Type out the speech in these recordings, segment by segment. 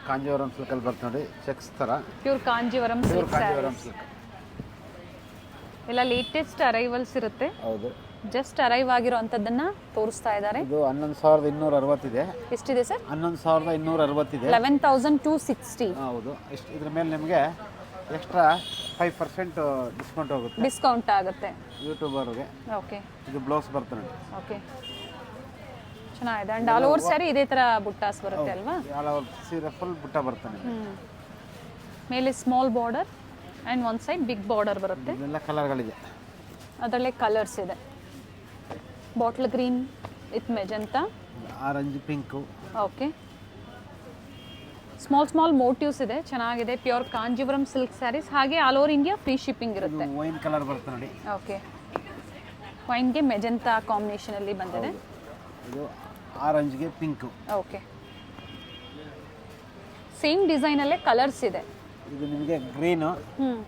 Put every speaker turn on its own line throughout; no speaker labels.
Kanjeevaram silk ಅಲ್ಲಿ ಬರುತ್ತೆ ನೋಡಿ, ಚೆಕ್ಸ್ ತರ.
ಪ್ಯೂರ್ ಕಾಂಜೀವರಂ ಸಿಲ್ಕ್ ಸ್ಯಾರೀಸ್ ಎಲ್ಲ ಲೇಟೆಸ್ಟ್ ಅರೈವಲ್ಸ್ ಇರುತ್ತೆ.
ಹೌದು,
ಜಸ್ಟ್ ಅರೈವ್ ಆಗಿರೋ ಅಂತದನ್ನ ತೋರಿಸ್ತಾ ಇದ್ದಾರೆ.
ಇದು 11,260 ಇದೆ.
ಎಷ್ಟಿದೆ ಸರ್?
11,260 ಇದೆ.
11,260.
ಹೌದು. ಇದ್ರ ಮೇಲೆ ನಿಮಗೆ ಎಕ್ಸ್ಟ್ರಾ 5% ಡಿಸ್ಕೌಂಟ್ ಹೋಗುತ್ತೆ.
ಡಿಸ್ಕೌಂಟ್ ಆಗುತ್ತೆ
ಯೂಟ್ಯೂಬರ್ಗೆ.
ಓಕೆ.
ಇದು ಬ್ಲೌಸ್ ಬರುತ್ತೆ ನೋಡಿ.
ಓಕೆ, ಚೆನ್ನಾಗಿದೆ. ಅಂಡ್ ಆಲ್ ಓವರ್ ಸ್ಯಾರಿ ಇದೇ ತರ ಬುಟ್ಟಾಸ್ ಬರುತ್ತೆ ಅಲ್ವಾ?
ಆಲ್ ಓವರ್ ಸೀರೆ ಫುಲ್ ಬುಟ್ಟ ಬರುತ್ತೆ.
ಮೇಲೆ small border and one side big border ಬರುತ್ತೆ.
ಎಲ್ಲ ಕಲರ್ಗಳಿದೆ,
ಅದರಲ್ಲೇ ಕಲರ್ಸ್ ಇದೆ. Bottle green with magenta,
orange, pink.
Okay. Small motifs ಇದೆ, ಚೆನ್ನಾಗಿದೆ. Pure Kanjivaram silk sarees. ಹಾಗೆ all over India free shipping ಇರುತ್ತೆ.
ವೈನ್ ಕಲರ್ ಬರುತ್ತೆ ನೋಡಿ.
ಓಕೆ, ವೈನ್ಗೆ ಮೆಜೆಂಟಾ ಕಾಂಬಿನೇಷನ್ ಅಲ್ಲಿ ಬಂದಿದೆ.
ಇದು ಆರೆಂಜ್ಗೆ ಪಿಂಕು.
ಓಕೆ, ಸೇಮ್ ಡಿಸೈನ್ ಅಲ್ಲೇ ಕಲರ್ಸ್ ಇದೆ.
ಇದು ನಿಮಗೆ ಗ್ರೀನ್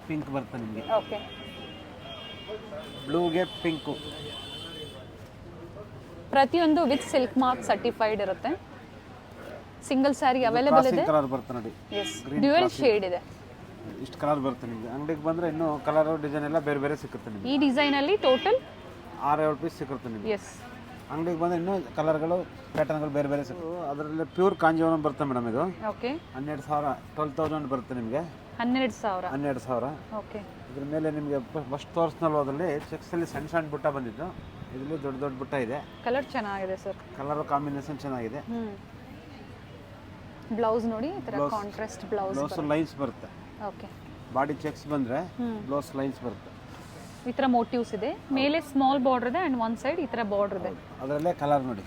ಪಿಂಕ್ ಬರುತ್ತೆ ನಿಮಗೆ.
ಓಕೆ,
ಬ್ಲೂಗೆ ಪಿಂಕು.
ಪ್ರತಿಯೊಂದು ವಿತ್ ಸಿಲ್ಕ್ ಮಾರ್ಕ್ ಸರ್ಟಿಫೈಡ್ ಇರುತ್ತೆ. ಸಿಂಗಲ್ ಸ್ಯಾರಿ ಅವೈಲೇಬಲ್ ಇದೆ.
ಕಲರ್ ಬರುತ್ತೆ ನೋಡಿ.
ಎಸ್, ಡ್ಯುಯಲ್ ಶೇಡ್ ಇದೆ.
ಇಷ್ಟು ಕಲರ್ ಬರುತ್ತೆ ನಿಮಗೆ. ಅಂಗಡಿಗೆ ಬಂದ್ರೆ ಇನ್ನೂ ಕಲರ್ ಡಿಸೈನ್ ಎಲ್ಲ ಬೇರೆ ಬೇರೆ ಸಿಗುತ್ತೆ ನಿಮಗೆ.
ಈ ಡಿಸೈನ್ ಅಲ್ಲಿ ಟೋಟಲ್
6-7 ಪೀಸ್ ಸಿಗುತ್ತೆ ನಿಮಗೆ.
ಎಸ್,
ಅಂಗಡಿಗೆ ಬಂದ್ರೆ ಇನ್ನೂ ಕಲರ್ಗಳು ಪ್ಯಾಟರ್ನ್ಗಳು ಬೇರೆ ಬೇರೆ ಸಿಗುತ್ತೆ. ಅದರಲ್ಲಿ ಪ್ಯೂರ್ ಕಾಂಜೀವರಂ ಬರುತ್ತೆ ಮೇಡಮ್. ಇದು
ಓಕೆ,
12,000 12,000 ಬರುತ್ತೆ ನಿಮಗೆ.
12,000. ಓಕೆ,
ಇದ್ರ ಮೇಲೆ ನಿಮಗೆ ಫಸ್ಟ್ ತೋರಿಸ್ನಲ್ಲ ಅದರಲ್ಲಿ ಚೆಕ್ಸಲ್ಲಿ ಸಣ್ಣ ಬುಟ್ಟ ಬಂದಿದ್ದು. ಇದರಲ್ಲಿ ದೊಡ್ಡ ಬುಟ್ಟ ಇದೆ.
ಕಲರ್ ಚೆನ್ನಾಗಿದೆ ಸರ್.
ಕಲರ್ ಕಾಂಬಿನೇಷನ್ ಚೆನ್ನಾಗಿದೆ.
ಬ್ಲೌಸ್ ನೋಡಿ, ಈ ತರ ಕಾಂಟ್ರಾಸ್ಟ್ ಬ್ಲೌಸ್
ಲೈನ್ಸ್ ಬರುತ್ತೆ.
ಓಕೆ,
ಬಾಡಿ ಚೆಕ್ಸ್ ಬಂದ್ರೆ ಬ್ಲೌಸ್ ಲೈನ್ಸ್ ಬರುತ್ತೆ.
ಈ ತರ ಮೋಟಿವ್ಸ್ ಇದೆ. ಮೇಲೆ ಸ್ಮಾಲ್ ಬಾರ್ಡರ್ ಇದೆ ಅಂಡ್ ಒನ್ ಸೈಡ್ ಈ ತರ ಬಾರ್ಡರ್ ಇದೆ.
ಅದರಲ್ಲೇ ಕಲರ್ ನೋಡಿ,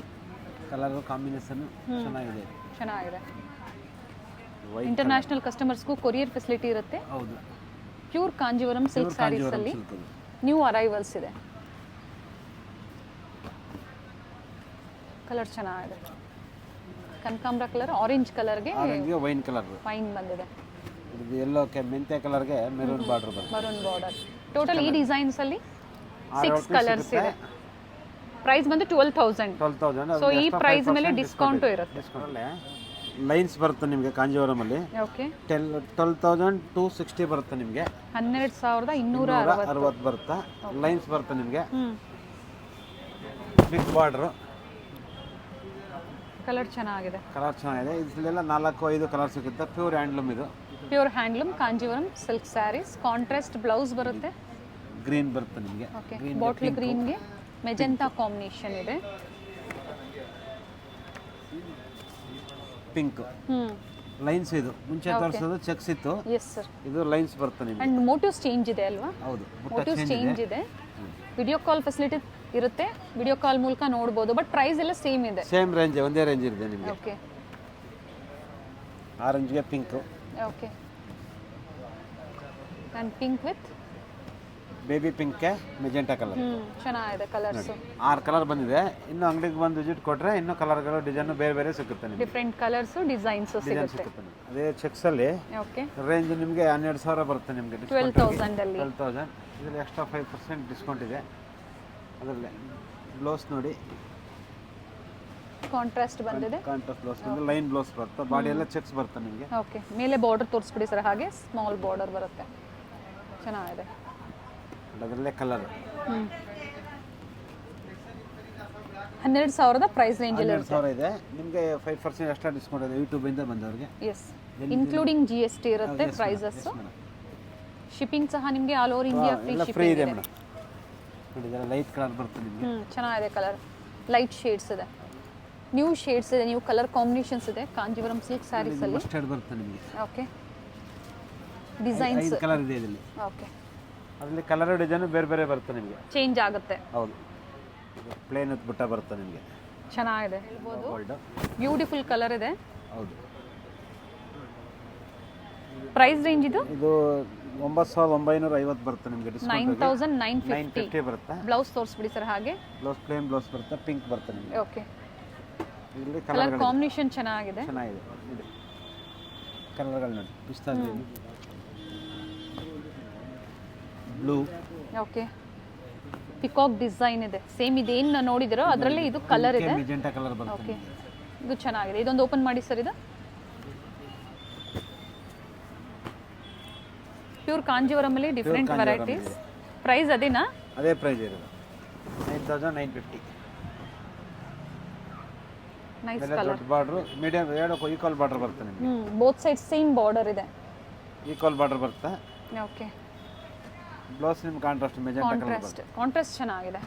ಕಲರ್ ಕಾಂಬಿನೇಷನ್ ಚೆನ್ನಾಗಿದೆ.
ಚೆನ್ನಾಗಿದೆ. ಇಂಟರ್ನ್ಯಾಷನಲ್ ಕಸ್ಟಮರ್ಸ್ಗೂ ಕೊರಿಯರ್ ಫೆಸಿಲಿಟಿ ಇರುತ್ತೆ.
ಹೌದು.
ಪ್ಯೂರ್ ಕಾಂಜೀವರಂ ಸಿಲ್ಕ್ ಸ್ಯಾರೀಸ್ ಅಲ್ಲಿ ನ್ಯೂ ಅರೈವಲ್ಸ್ ಇದೆ. ಕಲರ್ ಚೆನ್ನಾಗಿದೆ. ಕನಕಾಂಬರ ಕಲರ್, ಆರೆಂಜ್ ಕಲರ್ಗೆ
ವೈನ್ ಕಲರ್
ವೈನ್ ಬಂದಿದೆ.
ಇದು ಯೆಲ್ಲೋಕ್ಕೆ ಮೆಂತೆ ಕಲರ್ಗೆ ಮೆರೂನ್ ಬಾರ್ಡರ್ ಬರುತ್ತೆ.
Maroon border. ಟೋಟಲ್ ಈ ಡಿಸೈನ್ಸ್ ಅಲ್ಲಿ 6 ಕಲರ್ಸ್ ಇದೆ. ಪ್ರೈಸ್ ಬಂದು 12,000. ಸೊ ಈ ಪ್ರೈಸ್ ಮೇಲೆ ಡಿಸ್ಕೌಂಟ್ ಇರುತ್ತೆ.
ಲೈನ್ಸ್ ಬರುತ್ತೆ ನಿಮಗೆ ಕಾಂಜೀವರಂ ಅಲ್ಲಿ.
ಓಕೆ,
12,260 ಬರುತ್ತೆ ನಿಮಗೆ.
12,260
ಬರುತ್ತೆ. ಲೈನ್ಸ್ ಬರುತ್ತೆ ನಿಮಗೆ. Big border.
ಕಲರ್ ಚೆನ್ನಾಗಿದೆ.
ಇದೆಲ್ಲ 4-5 ಕಲರ್ ಸಿಗುತ್ತೆ. Pure handloom. ಇದು
pure handloom Kanjivaram silk sarees. Contrast blouse ಬರುತ್ತೆ.
ಗ್ರೀನ್ ಬರುತ್ತೆ ನಿಮಗೆ.
ಓಕೆ, ಬಾಟ್ಲ್ ಗ್ರೀನ್ಗೆ ಮೆಜೆಂಟಾ ಕಾಂಬಿನೇಷನ್ ಇದೆ.
Pink lines. ಇದು ಮುಂಚೆ ತೋರಿಸೋದು ಚೆಕ್ಸ್ ಇತ್ತು.
Yes sir.
ಇದು ಲೈನ್ಸ್ ಬರುತ್ತೆ ನಿಮಗೆ.
ಅಂಡ್ ಮೋಟಿವ್ಸ್ ಚೇಂಜ್ ಇದೆ ಅಲ್ವಾ?
ಹೌದು,
ಮೋಟಿವ್ಸ್ ಚೇಂಜ್ ಇದೆ. ವಿಡಿಯೋ ಕಾಲ್ ಫೆಸಿಲಿಟಿ ಇರುತ್ತೆ. ವಿಡಿಯೋ ಕಾಲ್ ಮೂಲಕ ನೋಡಬಹುದು. ಬಟ್ ಪ್ರೈಸ್ ಎಲ್ಲ ಸೇಮ್ ಇದೆ.
ಸೇಮ್ ರೇಂಜ್, ಒಂದೇ ರೇಂಜ್ ಇದೆ ನಿಮಗೆ.
ಓಕೆ,
ಆರೆಂಜ್ಗೆ pink.
Okay, and pink with
baby ಪಿಂಕ್ಗೆ ಮೆಜೆಂಟಾ ಕಲರ್.
ಚೆನ್ನಾಗಿದೆ ಕಲರ್ಸ್.
6 ಕಲರ್ ಬಂದಿದೆ. ಇನ್ನು ಅಂಗಡಿಗೆ ಬಂದು ವಿಸಿಟ್ ಕೊಟ್ರೆ ಇನ್ನೂ ಕಲರ್ಗಳು ಡಿಸೈನ್ ಬೇರೆ ಬೇರೆ ಸಿಗುತ್ತೆ ನಿಮಗೆ.
ಡಿಫರೆಂಟ್ ಕಲರ್ಸ್ ಡಿಸೈನ್ಸ್ ಸಿಗುತ್ತೆ.
ಅದೇ ಚೆಕ್ಸ್ ಅಲ್ಲಿ
ಓಕೆ,
ರೇಂಜ್ ನಿಮಗೆ 12,000 ಬರುತ್ತೆ ನಿಮಗೆ.
12,000 ಅಲ್ಲಿ
12,000. ಇದರಲ್ಲಿ ಎಕ್ಸ್ಟ್ರಾ 5% ಡಿಸ್ಕೌಂಟ್ ಇದೆ. ಅದರಲ್ಲಿ ಬ್ಲೌಸ್ ನೋಡಿ,
ಕಾಂಟ್ರಾಸ್ಟ್ ಬಂದಿದೆ.
ಕಾಂಟ್ರಾಸ್ಟ್ ಬ್ಲೌಸ್ ಬಂದು ಲೈನ್ ಬ್ಲೌಸ್ ಬರುತ್ತೆ. ಬಾಡಿ ಎಲ್ಲ ಚೆಕ್ಸ್ ಬರುತ್ತೆ ನಿಮಗೆ.
ಓಕೆ, ಮೇಲೆ ಬಾರ್ಡರ್ ತೋರಿಸ್ಬಿಡಿ ಸರ್. ಹಾಗೆ ಸ್ಮಾಲ್ ಬಾರ್ಡರ್ ಬರುತ್ತೆ. ಚೆನ್ನಾಗಿದೆ.
ಅದರಲ್ಲೇ ಕಲರ್.
12,000 ಪ್ರೈಸ್ ರೇಂಜ್ ಅಲ್ಲಿ
12,000 ಇದೆ. ನಿಮಗೆ 5% ಎಕ್ಸ್ಟ್ರಾ ಡಿಸ್ಕೌಂಟ್ ಇದೆ ಯೂಟ್ಯೂಬ್ ಇಂದ ಬಂದವರಿಗೆ.
ಎಸ್, ಇನ್ಕ್ಲೂಡಿಂಗ್ GST ಇರುತ್ತೆ ಪ್ರೈಸಸ್. ಶಿಪ್ಪಿಂಗ್ ಸಹ ನಿಮಗೆ all over India free shipping ಇದೆ
ಮೇಡಮ್. ನೋಡಿ, ಇದರ ಲೈಟ್ ಕಲರ್ ಬರುತ್ತೆ ನಿಮಗೆ.
ಚೆನ್ನಾಗಿದೆ. ಕಲರ್ ಲೈಟ್ ಶೇಡ್ಸ್ ಇದೆ. ನ್ಯೂ ಶೇಡ್ಸ್ ಇದೆ. ನ್ಯೂ ಕಲರ್ ಕಾಂಬಿನೇಷನ್ಸ್ ಇದೆ ಕಾಂಜೀವರಂ ಸಿಲ್ಕ್ ಸ್ಯಾರೀಸ್ ಅಲ್ಲಿ.
ಮಸ್ಟರ್ಡ್ ಬರುತ್ತೆ ನಿಮಗೆ.
ಓಕೆ, ಡಿಸೈನ್ಸ್
5 ಕಲರ್ ಇದೆ ಇದರಲ್ಲಿ.
ಓಕೆ,
ಅದರಲ್ಲಿ ಕಲರ್ ಡಿಸೈನ್ ಬೇರೆ ಬೇರೆ ಬರುತ್ತೆ ನಿಮಗೆ.
ಚೇಂಜ್ ಆಗುತ್ತೆ.
ಹೌದು. ಪ್ಲೇನ್ ವಿತ್ ಬುಟ್ಟ ಬರುತ್ತೆ ನಿಮಗೆ.
ಚೆನ್ನಾಗಿದೆ. ಬ್ಯೂಟಿಫುಲ್ ಕಲರ್ ಇದೆ.
ಹೌದು.
ಪ್ರೈಸ್ ರೇಂಜ್ ಇದು
9,950 ಬರುತ್ತೆ ನಿಮಗೆ. ಡಿಸ್ಕೌಂಟ್
9,950
ಬರುತ್ತೆ.
ಬ್ಲೌಸ್ ತೋರಿಸ್ಬಿಡಿ ಸರ್. ಹಾಗೆ
ಬ್ಲೌಸ್ ಪ್ಲೇನ್ ಬ್ಲೌಸ್ ಬರುತ್ತೆ. ಪಿಂಕ್ ಬರುತ್ತೆ ನಿಮಗೆ.
ಓಕೆ,
ಇಲ್ಲಿ
ಕಲರ್ ಕಾಂಬಿನೇಷನ್ ಚೆನ್ನಾಗಿದೆ.
ನೋಡಿ ಕಲರ್ಗಳು ನೋಡಿ. ಪಿಸ್ತಾ green, blue.
Okay, peacock design ಇದೆ. ಸೇಮ್ ಇದೇನು ನೋಡಿದಿರೋ ಅದರಲ್ಲೇ ಇದು ಕಲರ್ ಇದೆ.
ಮೆಜೆಂಟಾ ಕಲರ್ ಬರುತ್ತೆ.
ಓಕೆ, ಇದು ಚೆನ್ನಾಗಿದೆ. ಇದೊಂದು ಓಪನ್ ಮಾಡಿ ಸರ್. ಇದು ಪ್ಯೂರ್ ಕಾಂಜೀವರಂ ಅಲ್ಲಿ ಡಿಫ್ರೆಂಟ್ ವೆರೈಟೀಸ್. ಪ್ರೈಸ್ ಅದೇನಾ?
ಅದೇ ಪ್ರೈಸ್ ಇರೋದು 9950.
ನೈಸ್
ಮೇಲೆ
ಕಲರ್.
ದೊಡ್ಡ ಬಾರ್ಡರ್, ಮೀಡಿಯಂ ಎರಡು ಈಕ್ವಲ್ ಬಾರ್ಡರ್ ಬರುತ್ತೆ ನಿಮಗೆ.
ಬೋತ್ ಸೈಡ್ ಸೇಮ್ ಬಾರ್ಡರ್ ಇದೆ.
ಈಕ್ವಲ್ ಬಾರ್ಡರ್ ಬರುತ್ತೆ.
ಓಕೆ.
ಬ್ಲೌಸ್ ನಿಮ್ಗೆ ಕಾಂಟ್ರಾಸ್ಟ್ ಮೆಜೆಂಟಾ ಕಲರ್
ಕಾಂಟ್ರಾಸ್ಟ್
ಬರುತ್ತೆ.
ಕಾಂಟ್ರಾಸ್ಟ್ ಚೆನ್ನಾಗಿದೆ.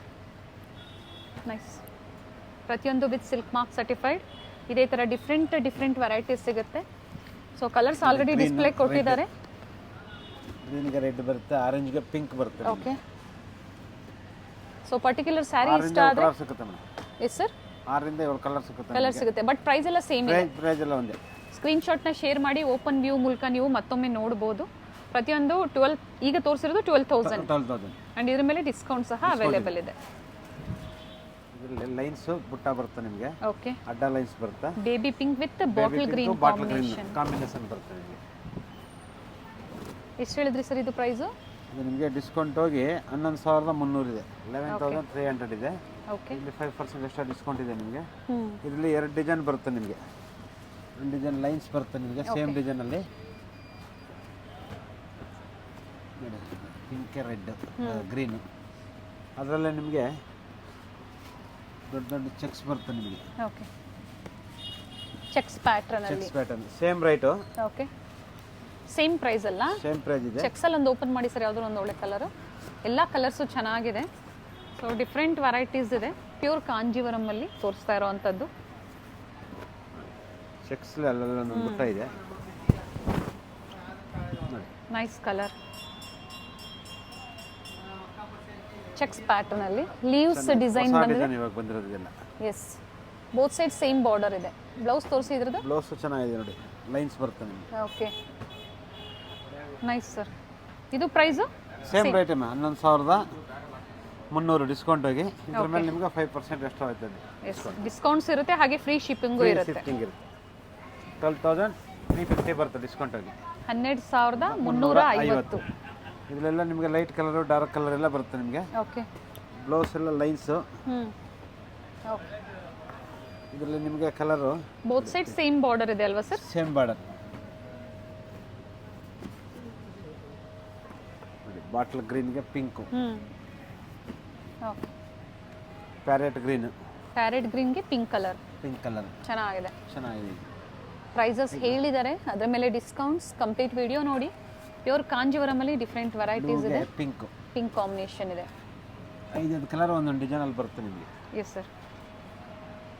ನೈಸ್. ಪ್ರತಿಯೊಂದು ವಿತ್ ಸಿಲ್ಕ್ ಮಾರ್ಕ್ ಸರ್ಟಿಫೈಡ್. ಇದೇ ತರ ಡಿಫ್ರೆಂಟ್ ವೆರೈಟೀಸ್ ಸಿಗುತ್ತೆ. ಸೊ ಕಲರ್ಸ್ ಆಲ್ರೆಡಿ ಡಿಸ್ಪ್ಲೇ ಕೊಟ್ಟಿದ್ದಾರೆ.
ಗ್ರೀನ್ಗೆ ರೆಡ್ ಬರುತ್ತೆ, ಆರೆಂಜ್ಗೆ ಪಿಂಕ್ ಬರುತ್ತೆ.
ಓಕೆ. ಸೊ ಪರ್ಟಿಕ್ಯುಲರ್ ಸ್ಯಾರಿ ಇಷ್ಟ ಆದ್ರೆ
ಕಲರ್ ಸಿಗುತ್ತೆ ಮೇಡಮ್.
ಎಸ್ ಸರ್,
6 ರಿಂದ 7 ಕಲರ್ ಸಿಗುತ್ತೆ.
ಕಲರ್ ಸಿಗುತ್ತೆ. ಬಟ್ ಪ್ರೈಸ್ ಎಲ್ಲ ಸೇಮ್ ಇದೆ.
ಪ್ರೈಸ್ ಎಲ್ಲ ಒಂದೇ.
ಸ್ಕ್ರೀನ್ ಶಾಟ್ನ ಶೇರ್ ಮಾಡಿ ಓಪನ್ ವ್ಯೂ ಮೂಲಕ ನೀವು ಮತ್ತೊಮ್ಮೆ ನೋಡಬಹುದು. ಪ್ರತಿಯೊಂದು 12, ಈಗ ತೋರಿಸಿರೋದು 12,000 ಅಂಡ್ ಇದ್ರ ಮೇಲೆ ಡಿಸ್ಕೌಂಟ್ ಸಹ ಅವೈಲೇಬಲ್ ಇದೆ.
ಇದರಲ್ಲಿ ಲೈನ್ಸ್ ಬುಟ್ಟ ಬರುತ್ತೆ ನಿಮಗೆ.
ಓಕೆ.
ಅಡ್ಡ ಲೈನ್ಸ್ ಬರುತ್ತೆ.
Baby pink with bottle green
combination ಬರುತ್ತೆ ನಿಮಗೆ.
ಎಷ್ಟು ಹೇಳಿದ್ರಿ ಸರ್ ಇದು ಪ್ರೈಸ್?
ಇದು ನಿಮಗೆ ಡಿಸ್ಕೌಂಟ್ ಹೋಗಿ 11,300 ಇದೆ. 11,300 ಇದೆ.
ಓಕೆ.
ಇಲ್ಲಿ 5% ಎಕ್ಸ್ಟ್ರಾ ಡಿಸ್ಕೌಂಟ್ ಇದೆ ನಿಮಗೆ. ಇದರಲ್ಲಿ 2 ಡಿಸೈನ್ ಬರುತ್ತೆ ನಿಮಗೆ. ಒಂದು ಡಿಸೈನ್ ಲೈನ್ಸ್ ಬರುತ್ತೆ ನಿಮಗೆ ಸೇಮ್ ಡಿಸೈನ್ ಅಲ್ಲಿ. ನೋಡಿ ಪಿಂಕ್ ರೆಡ್ ಗ್ರೀನ್. ಅದರಲ್ಲೇ ನಿಮಗೆ ದೊಡ್ಡ ಚೆಕ್ಸ್ ಬರುತ್ತೆ ನಿಮಗೆ.
ಓಕೆ. ಚೆಕ್ಸ್ ಪ್ಯಾಟರ್ನ್ ಅಲ್ಲಿ.
Checks pattern same right.
Okay. Same price ಅಲ್ಲ?
ಸೇಮ್ ಪ್ರೈಸ್ ಇದೆ.
ಚೆಕ್ಸ್ ಅಲ್ಲಿ ಒಂದು ಓಪನ್ ಮಾಡಿ ಸರ್, ಯಾವ್ದೋ ಒಂದು ಒಳ್ಳೆ ಕಲರ್. ಎಲ್ಲ ಕಲರ್ಸು ಚೆನ್ನಾಗಿದೆ. ಸೊ ಡಿಫ್ರೆಂಟ್ ವೆರೈಟೀಸ್ ಇದೆ. ಪ್ಯೂರ್ ಕಾಂಜೀವರಂ ಅಲ್ಲಿ ತೋರಿಸ್ತಾ ಇರೋವಂಥದ್ದು.
ಚೆಕ್ಸ್ ಅಲ್ಲೆಲ್ಲ ಒಂದು ಬುಟ್ಟ ಇದೆ.
Nice colour. ಚೆಕ್ಸ್ ಪ್ಯಾಟರ್ನ್ ಅಲ್ಲಿ ಲೀವ್ಸ್ ಡಿಸೈನ್ ಬಂದಿದೆ.
ಇವಾಗ ಬಂದಿರೋದಿಲ್ಲ.
Yes. Both side same border ಇದೆ. ಬ್ಲೌಸ್ ತೋರಿಸಿ ಇದ್ರದ್ದು.
ಬ್ಲೌಸ್ ಚೆನ್ನಾಗಿದೆ ನೋಡಿ, ಲೈನ್ಸ್ ಬರುತ್ತೆ ನಿಮಗೆ.
ಓಕೆ. Nice sir. ಇದು ಪ್ರೈಸ್
ಸೇಮ್ ರೇಟ್ 11,300 ಡಿಸ್ಕೌಂಟ್ ಹೋಗಿ. ಇದ್ರ ಮೇಲೆ ನಿಮಗೆ 5% ಎಕ್ಸ್ಟ್ರಾ ಆಯ್ತದೆ.
ಡಿಸ್ಕೌಂಟ್ಸ್ ಇರುತ್ತೆ, ಹಾಗೆ ಫ್ರೀ ಶಿಪ್ಪಿಂಗು ಇರುತ್ತೆ.
ಶಿಫ್ಟಿಂಗ್ ಇರುತ್ತೆ. 12,350 ಬರುತ್ತೆ ಡಿಸ್ಕೌಂಟ್ ಹೋಗಿ.
12,350.
ಇದೆಲ್ಲ ನಿಮಗೆ ಲೈಟ್ ಕಲರ್ ಡಾರ್ಕ್ ಕಲರ್ ಎಲ್ಲ ಬರುತ್ತೆ ನಿಮಗೆ.
ಓಕೆ.
ಬ್ಲೌಸ್ ಎಲ್ಲ ಲೈನ್ಸ್.
ಓಕೆ.
ಇದರಲ್ಲಿ ನಿಮಗೆ colour
both side same border ಇದೆ ಅಲ್ವಾ ಸರ್?
Same border. ಬಾಟಲ್ ಗ್ರೀನ್ಗೆ pink.
Okay.
Parrot green.
Parrot ಗ್ರೀನ್ಗೆ ಪಿಂಕ್ ಕಲರ್.
ಪಿಂಕ್ ಕಲರ್
ಚೆನ್ನಾಗಿದೆ.
ಚೆನ್ನಾಗಿದೆ.
ಪ್ರೈಸಸ್ ಹೇಳಿದ್ದಾರೆ, ಅದರ ಮೇಲೆ ಡಿಸ್ಕೌಂಟ್ಸ್. ಕಂಪ್ಲೀಟ್ ವಿಡಿಯೋ ನೋಡಿ. ಪ್ಯೂರ್ ಕಾಂಜೀವರಂ ಅಲ್ಲಿ ಡಿಫ್ರೆಂಟ್ ವೆರೈಟೀಸ್ ಇದೆ.
ಪಿಂಕ್
ಕಾಂಬಿನೇಷನ್ ಇದೆ.
5 ಕಲರ್ ಒಂದೊಂದು ಡಿಸೈನ್ ಅಲ್ಲಿ ಬರುತ್ತೆ ನಿಮಗೆ.
Yes sir.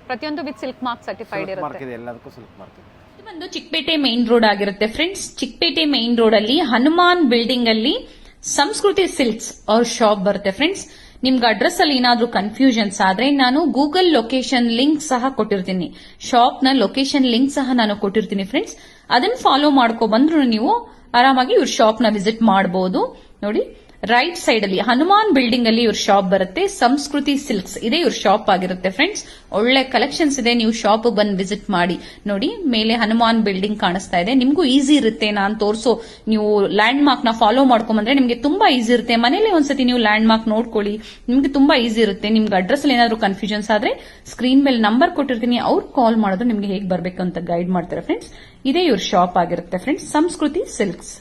ಪ್ರತಿಯೊಂದು ವಿತ್ ಸಿಲ್ಕ್ ಮಾರ್ಕ್ ಸರ್ಟಿಫೈಡ್ ಇರುತ್ತೆ.
ಮಾರ್ಕ್ ಇದೆ, ಎಲ್ಲದಕ್ಕೂ ಸಿಲ್ಕ್ ಮಾರ್ಕ್ ಇದೆ.
ಒಂದು ಚಿಕ್ಕಪೇಟೆ ಮೈನ್ ರೋಡ್ ಆಗಿರುತ್ತೆ ಫ್ರೆಂಡ್ಸ್. ಚಿಕ್ಕಪೇಟೆ ಮೈನ್ ರೋಡ್ ಅಲ್ಲಿ ಹನುಮಾನ್ ಬಿಲ್ಡಿಂಗ್ ಅಲ್ಲಿ ಸಂಸ್ಕೃತಿ ಸಿಲ್ಕ್ಸ್ ಅವ್ರ ಶಾಪ್ ಬರುತ್ತೆ ಫ್ರೆಂಡ್ಸ್. ನಿಮ್ಗೆ ಅಡ್ರೆಸ್ ಅಲ್ಲಿ ಏನಾದ್ರೂ ಕನ್ಫ್ಯೂಷನ್ಸ್ ಆದ್ರೆ ನಾನು ಗೂಗಲ್ ಲೊಕೇಶನ್ ಲಿಂಕ್ ಸಹ ಕೊಟ್ಟಿರ್ತೀನಿ. ಶಾಪ್ ನ ಲೊಕೇಶನ್ ಲಿಂಕ್ ಸಹ ನಾನು ಕೊಟ್ಟಿರ್ತೀನಿ ಫ್ರೆಂಡ್ಸ್. ಅದನ್ನ ಫಾಲೋ ಮಾಡ್ಕೊ ಬಂದ್ರು ನೀವು ಆರಾಮಾಗಿ ಇವ್ರ ಶಾಪ್ ನ ವಿಸಿಟ್ ಮಾಡಬಹುದು. ನೋಡಿ, ರೈಟ್ ಸೈಡ್ ಅಲ್ಲಿ ಹನುಮಾನ್ ಬಿಲ್ಡಿಂಗ್ ಅಲ್ಲಿ ಇವ್ರ ಶಾಪ್ ಬರುತ್ತೆ. ಸಂಸ್ಕೃತಿ ಸಿಲ್ಕ್ಸ್ ಇದೆ ಇವ್ರ ಶಾಪ್ ಆಗಿರುತ್ತೆ ಫ್ರೆಂಡ್ಸ್. ಒಳ್ಳೆ ಕಲೆಕ್ಷನ್ಸ್ ಇದೆ, ನೀವು ಶಾಪ್ ಬಂದು ವಿಸಿಟ್ ಮಾಡಿ. ನೋಡಿ, ಮೇಲೆ ಹನುಮಾನ್ ಬಿಲ್ಡಿಂಗ್ ಕಾಣಿಸ್ತಾ ಇದೆ. ನಿಮ್ಗೂ ಈಸಿ ಇರುತ್ತೆ. ನಾನು ತೋರಿಸೋ ನೀವು ಲ್ಯಾಂಡ್ ಮಾರ್ಕ್ ನ ಫಾಲೋ ಮಾಡ್ಕೊಂಡ್ಬಂದ್ರೆ ನಿಮ್ಗೆ ತುಂಬಾ ಈಸಿ ಇರುತ್ತೆ. ಮನೇಲಿ ಒಂದ್ಸತಿ ನೀವು ಲ್ಯಾಂಡ್ ಮಾರ್ಕ್ ನೋಡ್ಕೊಳ್ಳಿ, ನಿಮ್ಗೆ ತುಂಬಾ ಈಸಿ ಇರುತ್ತೆ. ನಿಮ್ಗೆ ಅಡ್ರೆಸ್ ಅಲ್ಲಿ ಏನಾದ್ರು ಕನ್ಫ್ಯೂಷನ್ಸ್ ಆದ್ರೆ ಸ್ಕ್ರೀನ್ ಮೇಲೆ ನಂಬರ್ ಕೊಟ್ಟಿರ್ತೀನಿ, ಅವ್ರು ಕಾಲ್ ಮಾಡಿದ್ರೆ ನಿಮ್ಗೆ ಹೇಗೆ ಬರ್ಬೇಕು ಅಂತ ಗೈಡ್ ಮಾಡ್ತಾರೆ ಫ್ರೆಂಡ್ಸ್. ಇದೇ ಇವ್ರ ಶಾಪ್ ಆಗಿರುತ್ತೆ ಫ್ರೆಂಡ್ಸ್, ಸಂಸ್ಕೃತಿ ಸಿಲ್ಕ್ಸ್.